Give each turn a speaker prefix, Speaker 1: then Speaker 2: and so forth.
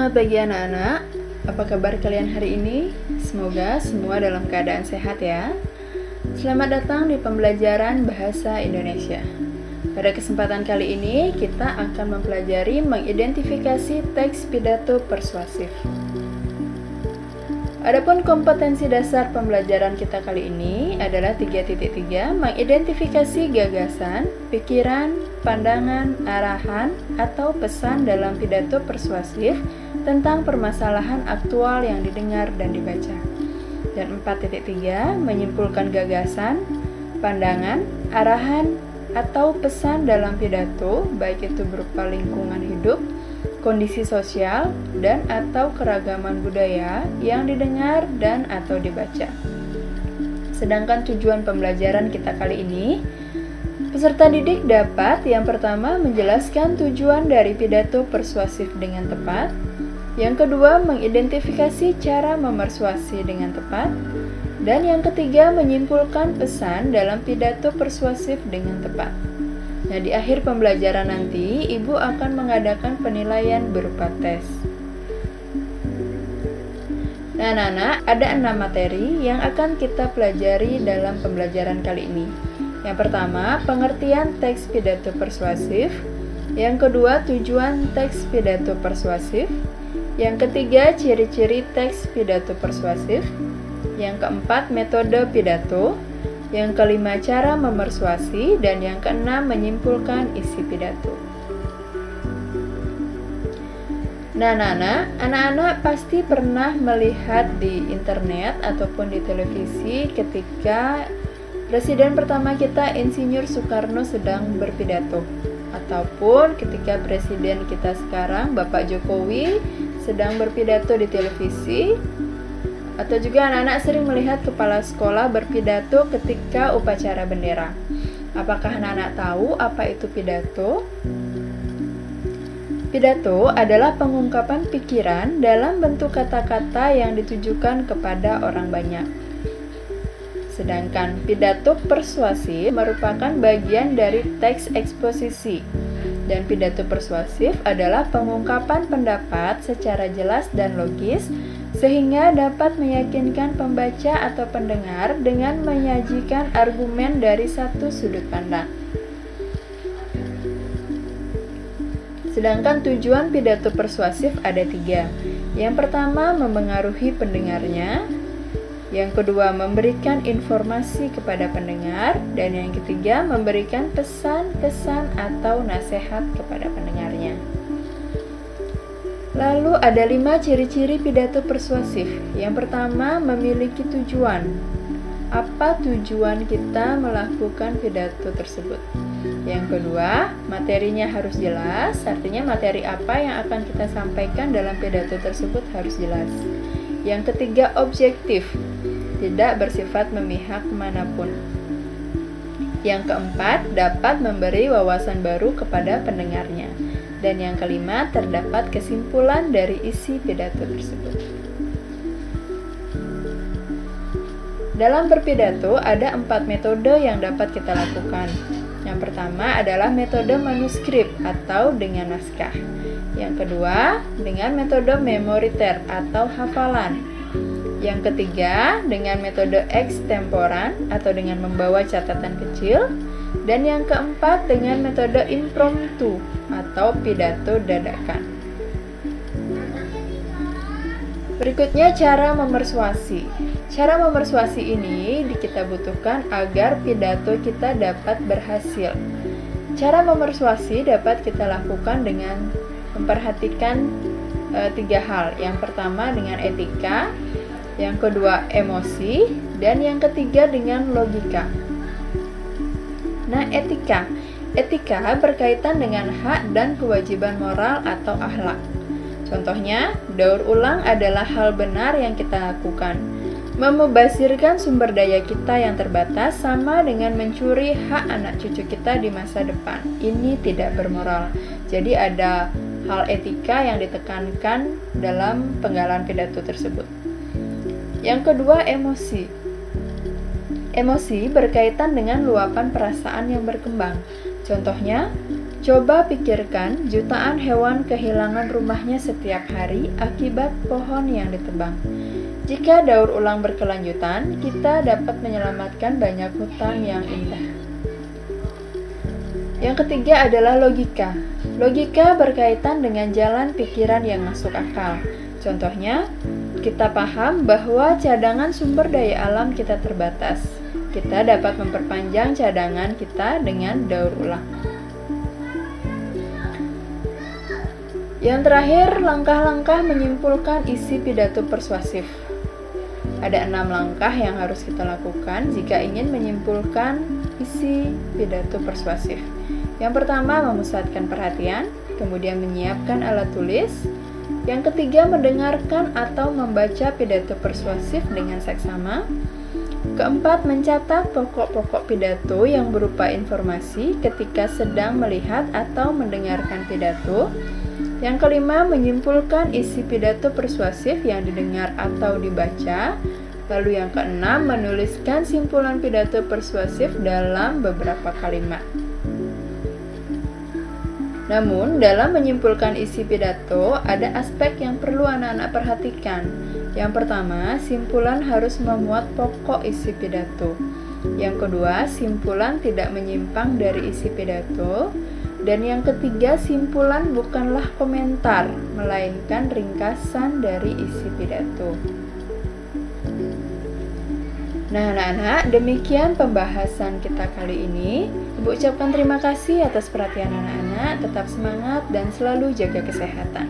Speaker 1: Selamat pagi anak-anak, apa kabar kalian hari ini? Semoga semua dalam keadaan sehat ya. Selamat datang di pembelajaran Bahasa Indonesia. Pada kesempatan kali ini kita akan mempelajari mengidentifikasi teks pidato persuasif. Adapun kompetensi dasar pembelajaran kita kali ini adalah 3.3, mengidentifikasi gagasan, pikiran, pandangan, arahan, atau pesan dalam pidato persuasif tentang permasalahan aktual yang didengar dan dibaca. Dan 4.3, menyimpulkan gagasan, pandangan, arahan, atau pesan dalam pidato, baik itu berupa lingkungan hidup, kondisi sosial, dan atau keragaman budaya yang didengar dan atau dibaca. Sedangkan tujuan pembelajaran kita kali ini, peserta didik dapat yang pertama menjelaskan tujuan dari pidato persuasif dengan tepat, yang kedua mengidentifikasi cara memersuasi dengan tepat, dan yang ketiga menyimpulkan pesan dalam pidato persuasif dengan tepat. Nah, di akhir pembelajaran nanti, Ibu akan mengadakan penilaian berupa tes. Nah, anak-anak, ada 6 materi yang akan kita pelajari dalam pembelajaran kali ini. Yang pertama, pengertian teks pidato persuasif. Yang kedua, tujuan teks pidato persuasif. Yang ketiga, ciri-ciri teks pidato persuasif. Yang keempat, metode pidato. Yang kelima, cara memersuasi, dan yang keenam, menyimpulkan isi pidato. Nah, anak-anak pasti pernah melihat di internet ataupun di televisi ketika Presiden pertama kita, Insinyur Soekarno, sedang berpidato. Ataupun ketika Presiden kita sekarang, Bapak Jokowi, sedang berpidato di televisi. Atau juga anak-anak sering melihat kepala sekolah berpidato ketika upacara bendera. Apakah anak-anak tahu apa itu pidato? Pidato adalah pengungkapan pikiran dalam bentuk kata-kata yang ditujukan kepada orang banyak. Sedangkan pidato persuasif merupakan bagian dari teks eksposisi. Dan pidato persuasif adalah pengungkapan pendapat secara jelas dan logis sehingga dapat meyakinkan pembaca atau pendengar dengan menyajikan argumen dari satu sudut pandang. Sedangkan tujuan pidato persuasif ada 3. Yang pertama, mempengaruhi pendengarnya. Yang kedua, memberikan informasi kepada pendengar. Dan yang ketiga, memberikan pesan-pesan atau nasihat kepada pendengarnya. Lalu ada 5 ciri-ciri pidato persuasif. Yang pertama, memiliki tujuan. Apa tujuan kita melakukan pidato tersebut? Yang kedua, materinya harus jelas. Artinya materi apa yang akan kita sampaikan dalam pidato tersebut harus jelas. Yang ketiga, objektif. Tidak bersifat memihak kemanapun. Yang keempat, dapat memberi wawasan baru kepada pendengarnya. Dan yang kelima, terdapat kesimpulan dari isi pidato tersebut. Dalam berpidato, ada 4 metode yang dapat kita lakukan. Yang pertama adalah metode manuskrip atau dengan naskah. Yang kedua, dengan metode memoriter atau hafalan. Yang ketiga, dengan metode extemporan atau dengan membawa catatan kecil. Dan yang keempat, dengan metode impromptu atau pidato dadakan. Berikutnya, cara memersuasi. Cara memersuasi ini kita butuhkan agar pidato kita dapat berhasil. Cara memersuasi dapat kita lakukan dengan memperhatikan 3 hal. Yang pertama dengan etika, yang kedua emosi, dan yang ketiga dengan logika. Nah, etika berkaitan dengan hak dan kewajiban moral atau akhlak. Contohnya, daur ulang adalah hal benar yang kita lakukan. Memubazirkan sumber daya kita yang terbatas sama dengan mencuri hak anak cucu kita di masa depan. Ini tidak bermoral. Jadi ada hal etika yang ditekankan dalam penggalan pidato tersebut. Yang kedua, emosi. Emosi berkaitan dengan luapan perasaan yang berkembang. Contohnya, Coba pikirkan jutaan hewan kehilangan rumahnya setiap hari akibat pohon yang ditebang. Jika daur ulang berkelanjutan, kita dapat menyelamatkan banyak hutan yang indah. Yang ketiga adalah logika. Logika berkaitan dengan jalan pikiran yang masuk akal. Contohnya, kita paham bahwa cadangan sumber daya alam kita terbatas. Kita dapat memperpanjang cadangan kita dengan daur ulang. Yang terakhir, langkah-langkah menyimpulkan isi pidato persuasif. Ada 6 langkah yang harus kita lakukan jika ingin menyimpulkan isi pidato persuasif. Yang pertama, memusatkan perhatian, kemudian menyiapkan alat tulis. Yang ketiga, mendengarkan atau membaca pidato persuasif dengan seksama. Keempat, mencatat pokok-pokok pidato yang berupa informasi ketika sedang melihat atau mendengarkan pidato. Yang kelima, menyimpulkan isi pidato persuasif yang didengar atau dibaca. Lalu yang keenam, menuliskan simpulan pidato persuasif dalam beberapa kalimat. Namun, dalam menyimpulkan isi pidato, ada aspek yang perlu anak-anak perhatikan. Yang pertama, simpulan harus memuat pokok isi pidato. Yang kedua, simpulan tidak menyimpang dari isi pidato. Dan yang ketiga, simpulan bukanlah komentar, melainkan ringkasan dari isi pidato. Nah, anak-anak, demikian pembahasan kita kali ini. Ibu ucapkan terima kasih atas perhatian anak-anak, tetap semangat dan selalu jaga kesehatan.